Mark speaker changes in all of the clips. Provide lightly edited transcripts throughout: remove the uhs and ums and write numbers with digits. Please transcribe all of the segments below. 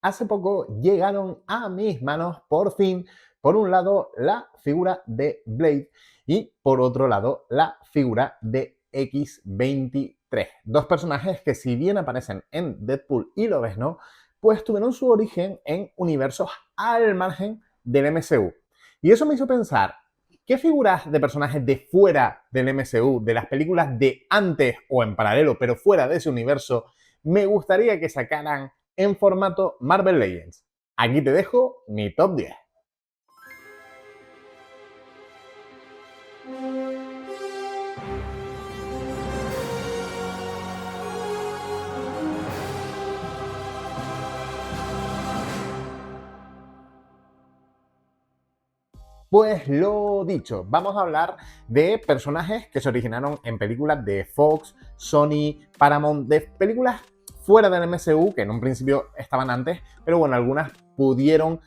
Speaker 1: Hace poco llegaron a mis manos, por fin, por un lado, la figura de Blade y, por otro lado, la figura de X-23. Dos personajes que, si bien aparecen en Deadpool y Lobezno, pues tuvieron su origen en universos al margen del MCU. Y eso me hizo pensar, ¿qué figuras de personajes de fuera del MCU, de las películas de antes o en paralelo, pero fuera de ese universo, me gustaría que sacaran en formato Marvel Legends? Aquí te dejo mi top 10. Pues lo dicho, vamos a hablar de personajes que se originaron en películas de Fox, Sony, Paramount, de películas fuera del MCU, que en un principio estaban antes, pero bueno, algunas pudieron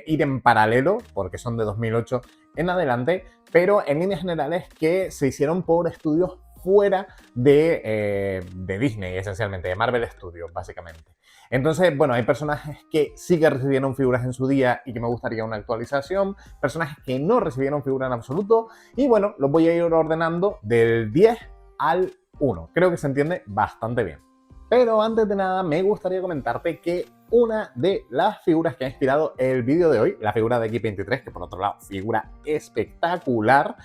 Speaker 1: ir en paralelo, porque son de 2008 en adelante, pero en líneas generales que se hicieron por estudios fuera de Disney, esencialmente, de Marvel Studios, básicamente. Entonces, bueno, hay personajes que sí que recibieron figuras en su día y que me gustaría una actualización, personajes que no recibieron figura en absoluto, y bueno, los voy a ir ordenando del 10 al 1. Creo que se entiende bastante bien. Pero antes de nada, me gustaría comentarte que una de las figuras que ha inspirado el vídeo de hoy, la figura de X-23, que por otro lado, figura espectacular,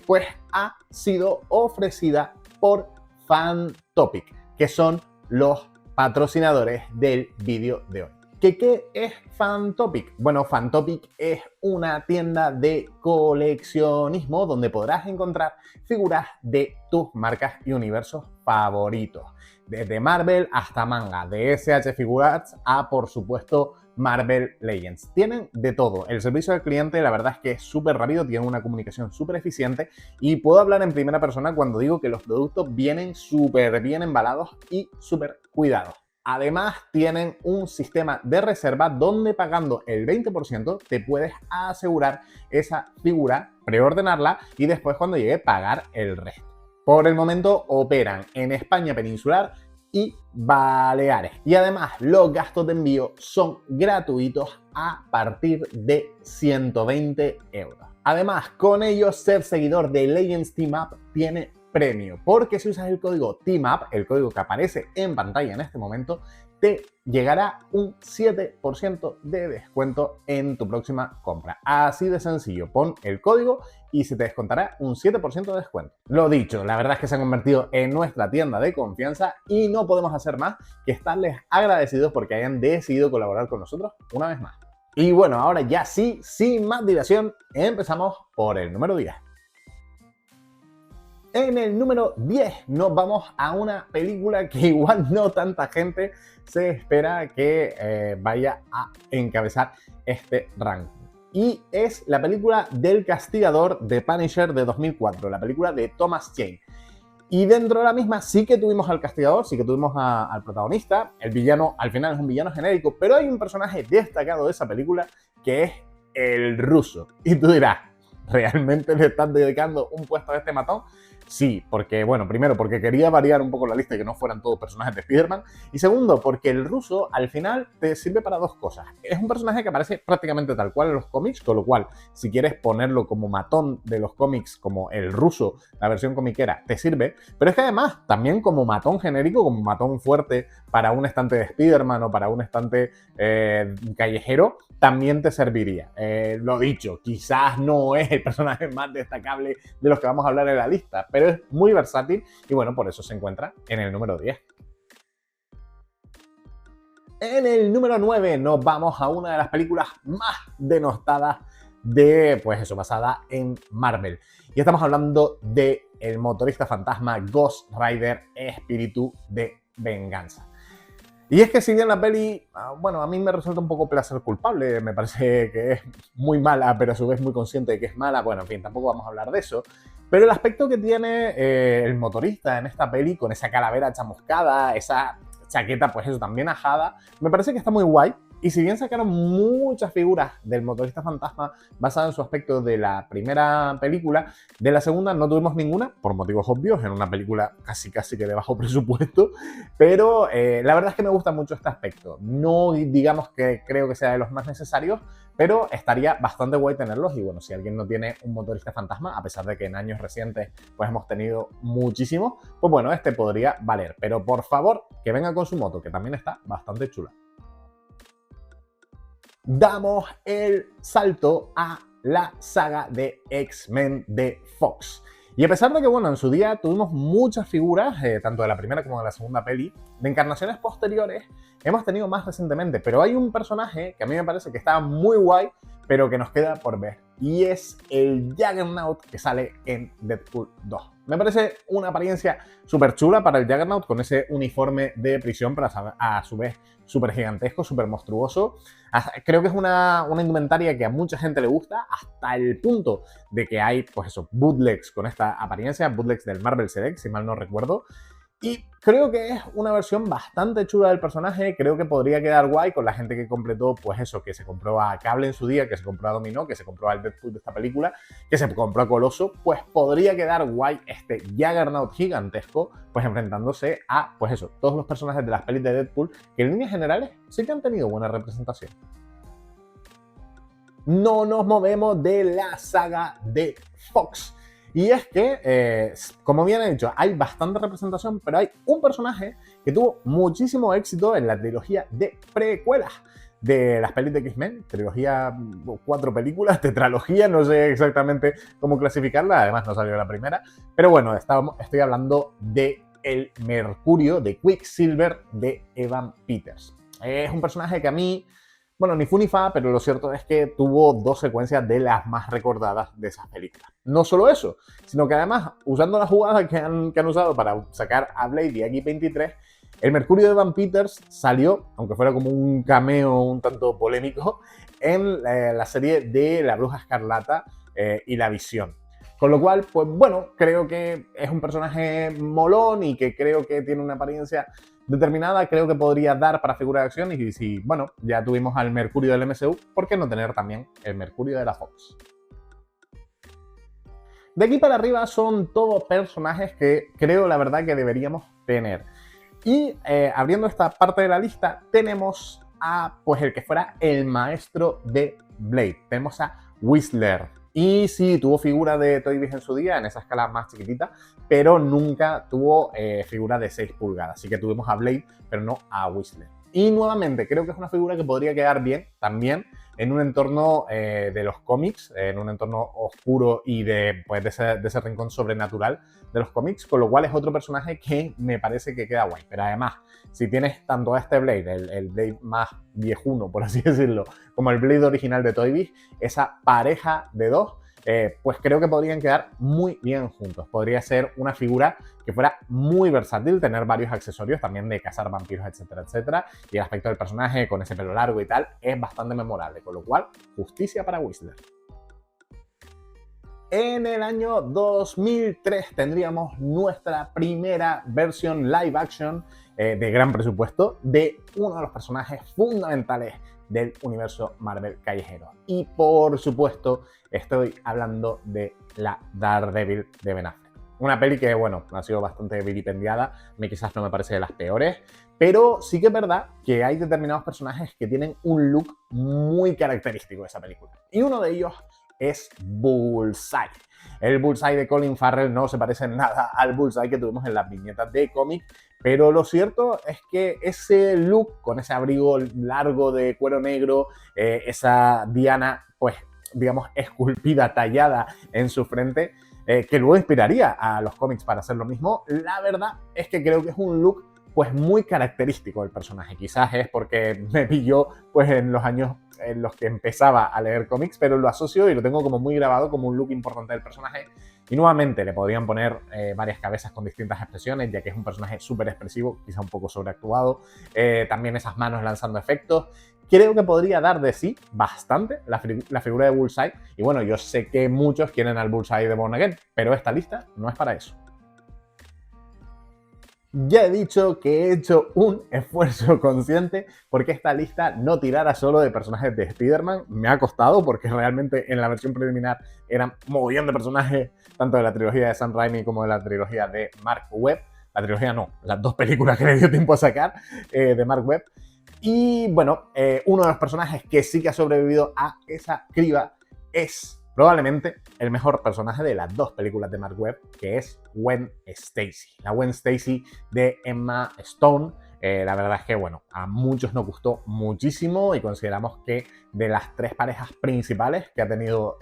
Speaker 1: pues ha sido ofrecida por Fantopic, que son los patrocinadores del vídeo de hoy. ¿Qué es Fantopic? Bueno, Fantopic es una tienda de coleccionismo donde podrás encontrar figuras de tus marcas y universos favoritos. Desde Marvel hasta manga, de SH Figuarts a, por supuesto, Marvel Legends. Tienen de todo. El servicio al cliente, la verdad es que es súper rápido, tienen una comunicación súper eficiente y puedo hablar en primera persona cuando digo que los productos vienen súper bien embalados y súper cuidados. Además, tienen un sistema de reserva donde pagando el 20% te puedes asegurar esa figura, preordenarla y después cuando llegue pagar el resto. Por el momento operan en España peninsular y Baleares. Y además los gastos de envío son gratuitos a partir de 120 euros. Además, con ello ser seguidor de Legends Team Up tiene premio, porque si usas el código TEAMUP, el código que aparece en pantalla en este momento, te llegará un 7% de descuento en tu próxima compra. Así de sencillo, pon el código y se te descontará un 7% de descuento. Lo dicho, la verdad es que se han convertido en nuestra tienda de confianza y no podemos hacer más que estarles agradecidos porque hayan decidido colaborar con nosotros una vez más. Y bueno, ahora ya sí, sin más dilación, empezamos por el número 10. En el número 10 nos vamos a una película que igual no tanta gente se espera que vaya a encabezar este ranking. Y es la película del Castigador de Punisher de 2004, la película de Thomas Jane. Y dentro de la misma sí que tuvimos al Castigador, sí que tuvimos al protagonista. El villano al final es un villano genérico, pero hay un personaje destacado de esa película que es el ruso. Y tú dirás, ¿realmente le estás dedicando un puesto a este matón? Sí, porque, bueno, primero porque quería variar un poco la lista y que no fueran todos personajes de Spider-Man, y segundo porque el ruso al final te sirve para dos cosas. Es un personaje que aparece prácticamente tal cual en los cómics, con lo cual si quieres ponerlo como matón de los cómics, como el ruso, la versión comiquera, te sirve, pero es que además también como matón genérico, como matón fuerte para un estante de Spider-Man o para un estante callejero, también te serviría. Lo dicho, quizás no es el personaje más destacable de los que vamos a hablar en la lista, pero es muy versátil y bueno, por eso se encuentra en el número 10. En el número 9 nos vamos a una de las películas más denostadas de, pues eso, basada en Marvel. Y estamos hablando de el motorista fantasma Ghost Rider, espíritu de venganza. Y es que si bien la peli, bueno, a mí me resulta un poco placer culpable, me parece que es muy mala, pero a su vez muy consciente de que es mala, bueno, en fin, tampoco vamos a hablar de eso, pero el aspecto que tiene el motorista en esta peli, con esa calavera chamuscada, esa chaqueta, pues eso, también ajada, me parece que está muy guay, Y si bien sacaron muchas figuras del motorista fantasma basadas en su aspecto de la primera película, de la segunda no tuvimos ninguna, por motivos obvios, en una película casi que de bajo presupuesto, pero la verdad es que me gusta mucho este aspecto. No digamos que creo que sea de los más necesarios, pero estaría bastante guay tenerlos. Y bueno, si alguien no tiene un motorista fantasma, a pesar de que en años recientes pues hemos tenido muchísimos, pues bueno, este podría valer. Pero por favor, que venga con su moto, que también está bastante chula. Damos el salto a la saga de X-Men de Fox. Y a pesar de que, bueno, en su día tuvimos muchas figuras, tanto de la primera como de la segunda peli, de encarnaciones posteriores hemos tenido más recientemente, pero hay un personaje que a mí me parece que está muy guay, pero que nos queda por ver, y es el Juggernaut que sale en Deadpool 2. Me parece una apariencia súper chula para el Juggernaut, con ese uniforme de prisión, pero a su vez súper gigantesco, súper monstruoso. Creo que es una indumentaria que a mucha gente le gusta, hasta el punto de que hay, pues eso, bootlegs con esta apariencia, bootlegs del Marvel Select, si mal no recuerdo. Y creo que es una versión bastante chula del personaje. Creo que podría quedar guay con la gente que completó, pues eso, que se compró a Cable en su día, que se compró a Dominó, que se compró al Deadpool de esta película, que se compró a Coloso. Pues podría quedar guay este Juggernaut gigantesco, pues enfrentándose a, pues eso, todos los personajes de las pelis de Deadpool, que en líneas generales sí que han tenido buena representación. No nos movemos de la saga de Fox. Y es que, como bien he dicho, hay bastante representación, pero hay un personaje que tuvo muchísimo éxito en la trilogía de precuelas de las pelis de X-Men, trilogía, 4 películas, tetralogía, no sé exactamente cómo clasificarla, además no salió la primera, pero bueno, estoy hablando de el Mercurio, de Quicksilver, de Evan Peters. Es un personaje que a mí, bueno, ni fu ni fa, pero lo cierto es que tuvo 2 secuencias de las más recordadas de esas películas. No solo eso, sino que además, usando las jugadas que han usado para sacar a Blade y a X-23, el Mercurio de Evan Peters salió, aunque fuera como un cameo un tanto polémico, en la serie de La Bruja Escarlata y La Visión. Con lo cual, pues bueno, creo que es un personaje molón y que creo que tiene una apariencia determinada, creo que podría dar para figura de acción. Y si, bueno, ya tuvimos al Mercurio del MCU, ¿por qué no tener también el Mercurio de la Fox? De aquí para arriba son todos personajes que creo, la verdad, que deberíamos tener. Y abriendo esta parte de la lista, tenemos a, pues, el que fuera el maestro de Blade. Tenemos a Whistler. Y sí, tuvo figura de Toy Biz en su día, en esa escala más chiquitita, pero nunca tuvo figura de 6 pulgadas. Así que tuvimos a Blade, pero no a Whistler. Y nuevamente, creo que es una figura que podría quedar bien también en un entorno de los cómics, en un entorno oscuro y pues, de ese rincón sobrenatural de los cómics, con lo cual es otro personaje que me parece que queda guay. Pero además, si tienes tanto a este Blade, el Blade más viejuno, por así decirlo, como el Blade original de Toy Biz, esa pareja de dos, pues creo que podrían quedar muy bien juntos. Podría ser una figura que fuera muy versátil, tener varios accesorios también de cazar vampiros, etcétera, etcétera. Y el aspecto del personaje con ese pelo largo y tal es bastante memorable, con lo cual, justicia para Whistler. En el año 2003 tendríamos nuestra primera versión live action de gran presupuesto de uno de los personajes fundamentales del universo Marvel callejero. Y por supuesto estoy hablando de la Daredevil de Ben Affleck. Una peli que, bueno, ha sido bastante vilipendiada, a mí quizás no me parece de las peores, pero sí que es verdad que hay determinados personajes que tienen un look muy característico de esa película. Y uno de ellos es Bullseye. El Bullseye de Colin Farrell no se parece en nada al Bullseye que tuvimos en las viñetas de cómic, pero lo cierto es que ese look, con ese abrigo largo de cuero negro, esa diana, pues, digamos, esculpida, tallada en su frente, que luego inspiraría a los cómics para hacer lo mismo, la verdad es que creo que es un look pues muy característico del personaje. Quizás es porque me pilló pues en los años en los que empezaba a leer cómics, pero lo asocio y lo tengo como muy grabado como un look importante del personaje. Y nuevamente le podrían poner varias cabezas con distintas expresiones, ya que es un personaje súper expresivo, quizá un poco sobreactuado. También esas manos lanzando efectos. Creo que podría dar de sí bastante la figura de Bullseye. Y bueno, yo sé que muchos quieren al Bullseye de Born Again, pero esta lista no es para eso. Ya he dicho que he hecho un esfuerzo consciente porque esta lista no tirara solo de personajes de Spider-Man. Me ha costado porque realmente en la versión preliminar eran mogollón de personajes, tanto de la trilogía de Sam Raimi como de la trilogía de Mark Webb. La trilogía no, las dos películas que le dio tiempo a sacar de Mark Webb. Y bueno, uno de los personajes que sí que ha sobrevivido a esa criba es probablemente el mejor personaje de las dos películas de Mark Webb, que es Gwen Stacy. La Gwen Stacy de Emma Stone. La verdad es que, bueno, a muchos nos gustó muchísimo y consideramos que de las tres parejas principales que ha tenido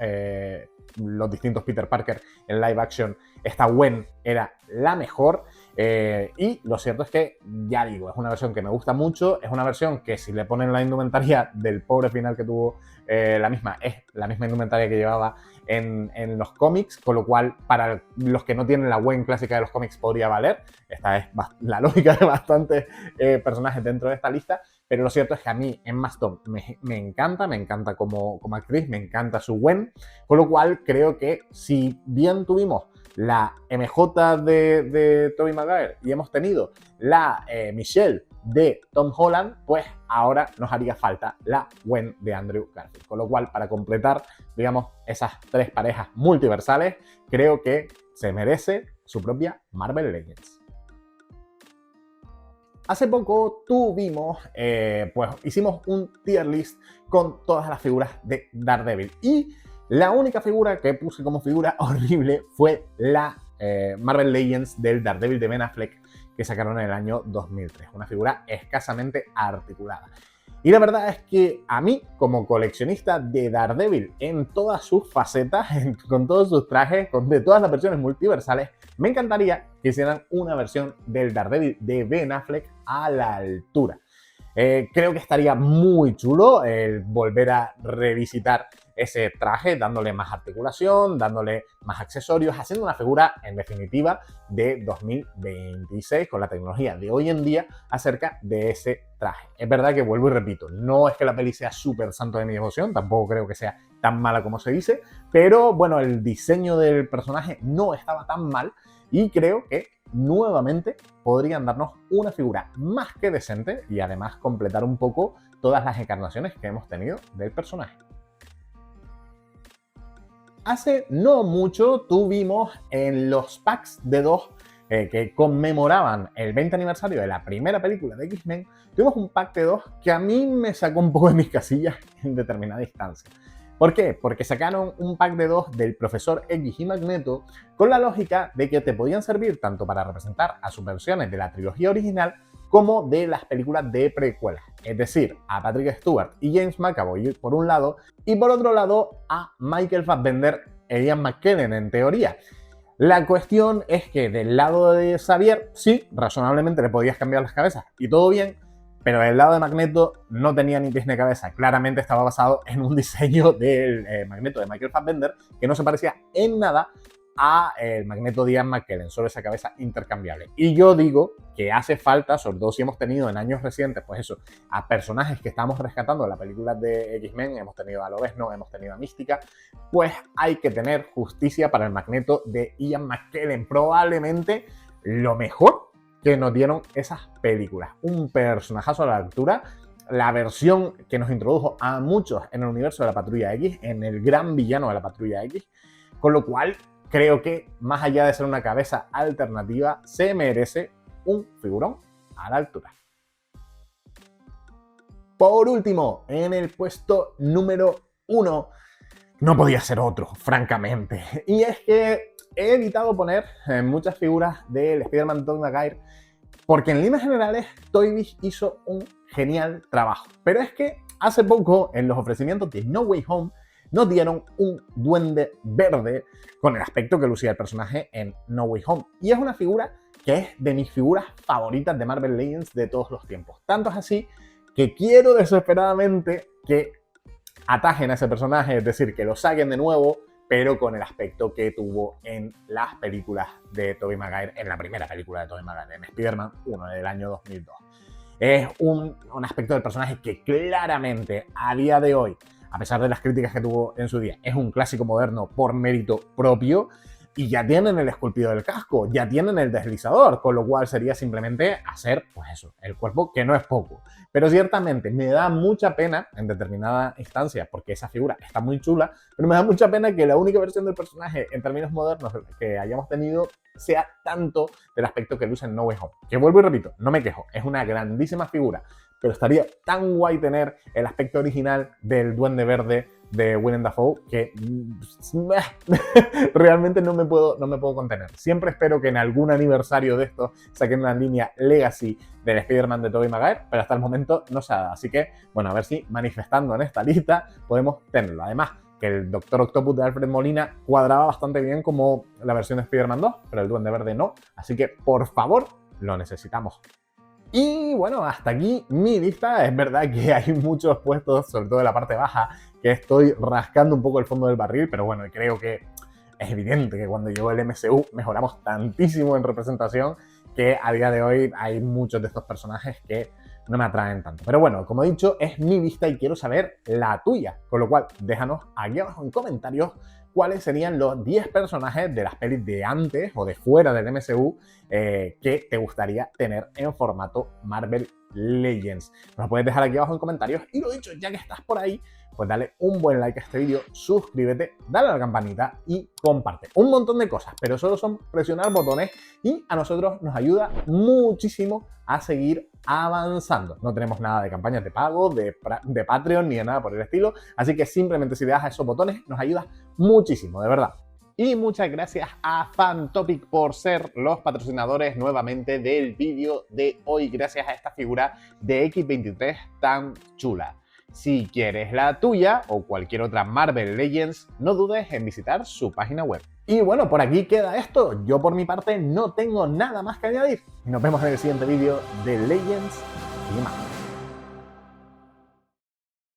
Speaker 1: los distintos Peter Parker en live action, esta Gwen era la mejor. Y lo cierto es que, ya digo, es una versión que me gusta mucho, es una versión que si le ponen la indumentaria del pobre final que tuvo la misma, es la misma indumentaria que llevaba en los cómics, con lo cual para los que no tienen la Gwen clásica de los cómics podría valer. Esta es la lógica de bastantes personajes dentro de esta lista, pero lo cierto es que a mí Emma Stone me encanta como actriz, me encanta su Gwen, con lo cual creo que si bien tuvimos la MJ de Tobey Maguire y hemos tenido la Michelle de Tom Holland, pues ahora nos haría falta la Gwen de Andrew Garfield. Con lo cual, para completar, digamos, esas tres parejas multiversales, creo que se merece su propia Marvel Legends. Hace poco pues hicimos un tier list con todas las figuras de Daredevil y la única figura que puse como figura horrible fue la Marvel Legends del Daredevil de Ben Affleck que sacaron en el año 2003. Una figura escasamente articulada. Y la verdad es que a mí, como coleccionista de Daredevil en todas sus facetas, con todos sus trajes, de todas las versiones multiversales, me encantaría que hicieran una versión del Daredevil de Ben Affleck a la altura. Creo que estaría muy chulo el volver a revisitar ese traje, dándole más articulación, dándole más accesorios, haciendo una figura, en definitiva, de 2026 con la tecnología de hoy en día acerca de ese traje. Es verdad que, vuelvo y repito, no es que la peli sea súper santo de mi devoción, tampoco creo que sea tan mala como se dice, pero bueno, el diseño del personaje no estaba tan mal y creo que nuevamente podrían darnos una figura más que decente y además completar un poco todas las encarnaciones que hemos tenido del personaje. Hace no mucho tuvimos en los packs de 2 que conmemoraban el 20 aniversario de la primera película de X-Men, tuvimos un pack de 2 que a mí me sacó un poco de mis casillas en determinada instancia. ¿Por qué? Porque sacaron un pack de 2 del Profesor X y Magneto con la lógica de que te podían servir tanto para representar a sus versiones de la trilogía original como de las películas de precuelas. Es decir, a Patrick Stewart y James McAvoy por un lado y por otro lado a Michael Fassbender e Ian McKellen en teoría. La cuestión es que del lado de Xavier sí, razonablemente le podías cambiar las cabezas y todo bien, pero del lado de Magneto no tenía ni pies ni cabeza. Claramente estaba basado en un diseño del Magneto de Michael Fassbender que no se parecía en nada a el Magneto de Ian McKellen, solo esa cabeza intercambiable. Y yo digo que hace falta, sobre todo si hemos tenido en años recientes, pues eso, a personajes que estamos rescatando en las películas de X-Men, hemos tenido a Lobezno, hemos tenido a Mística, pues hay que tener justicia para el Magneto de Ian McKellen, probablemente lo mejor que nos dieron esas películas. Un personajazo a la altura, la versión que nos introdujo a muchos en el universo de la Patrulla X, en el gran villano de la Patrulla X, con lo cual creo que, más allá de ser una cabeza alternativa, se merece un figurón a la altura. Por último, en el puesto número 1, no podía ser otro, francamente. Y es que he evitado poner muchas figuras del Spider-Man de Tobey Maguire porque en líneas generales Toby hizo un genial trabajo. Pero es que hace poco, en los ofrecimientos de No Way Home, nos dieron un duende verde con el aspecto que lucía el personaje en No Way Home. Y es una figura que es de mis figuras favoritas de Marvel Legends de todos los tiempos. Tanto es así que quiero desesperadamente que atajen a ese personaje, es decir, que lo saquen de nuevo, pero con el aspecto que tuvo en las películas de Tobey Maguire, en la primera película de Tobey Maguire, en Spider-Man 1 del año 2002. Es un aspecto del personaje que claramente a día de hoy, a pesar de las críticas que tuvo en su día, es un clásico moderno por mérito propio. y ya tienen el esculpido del casco, ya tienen el deslizador, con lo cual sería simplemente hacer, pues eso, el cuerpo, que no es poco. Pero ciertamente me da mucha pena en determinadas instancias, porque esa figura está muy chula, pero me da mucha pena que la única versión del personaje en términos modernos que hayamos tenido sea tanto del aspecto que luce en No Way Home. Que vuelvo y repito, no me quejo, es una grandísima figura, pero estaría tan guay tener el aspecto original del Duende Verde de Willem Dafoe que realmente no me puedo contener. Siempre espero que en algún aniversario de esto saquen una línea Legacy del Spider-Man de Tobey Maguire, pero hasta el momento no se ha dado. Así que, bueno, a ver si manifestando en esta lista podemos tenerlo. Además, que el Doctor Octopus de Alfred Molina cuadraba bastante bien como la versión de Spider-Man 2, pero el Duende Verde no. Así que, por favor, lo necesitamos. Y bueno, hasta aquí mi lista. Es verdad que hay muchos puestos, sobre todo en la parte baja, que estoy rascando un poco el fondo del barril, pero bueno, creo que es evidente que cuando llegó el MCU mejoramos tantísimo en representación que a día de hoy hay muchos de estos personajes que no me atraen tanto. Pero bueno, como he dicho, es mi lista y quiero saber la tuya, con lo cual déjanos aquí abajo en comentarios cuáles serían los 10 personajes de las pelis de antes o de fuera del MCU que te gustaría tener en formato Marvel Legends. Nos lo puedes dejar aquí abajo en comentarios y lo dicho, ya que estás por ahí, pues dale un buen like a este vídeo, suscríbete, dale a la campanita y comparte. Un montón de cosas, pero solo son presionar botones y a nosotros nos ayuda muchísimo a seguir avanzando. No tenemos nada de campañas de pago, de Patreon ni de nada por el estilo, así que simplemente si le das a esos botones nos ayuda muchísimo, de verdad. Y muchas gracias a Fantopic por ser los patrocinadores nuevamente del vídeo de hoy, gracias a esta figura de X-23 tan chula. Si quieres la tuya o cualquier otra Marvel Legends, no dudes en visitar su página web. Y bueno, por aquí queda esto. Yo por mi parte no tengo nada más que añadir. Nos vemos en el siguiente vídeo de Legends y más.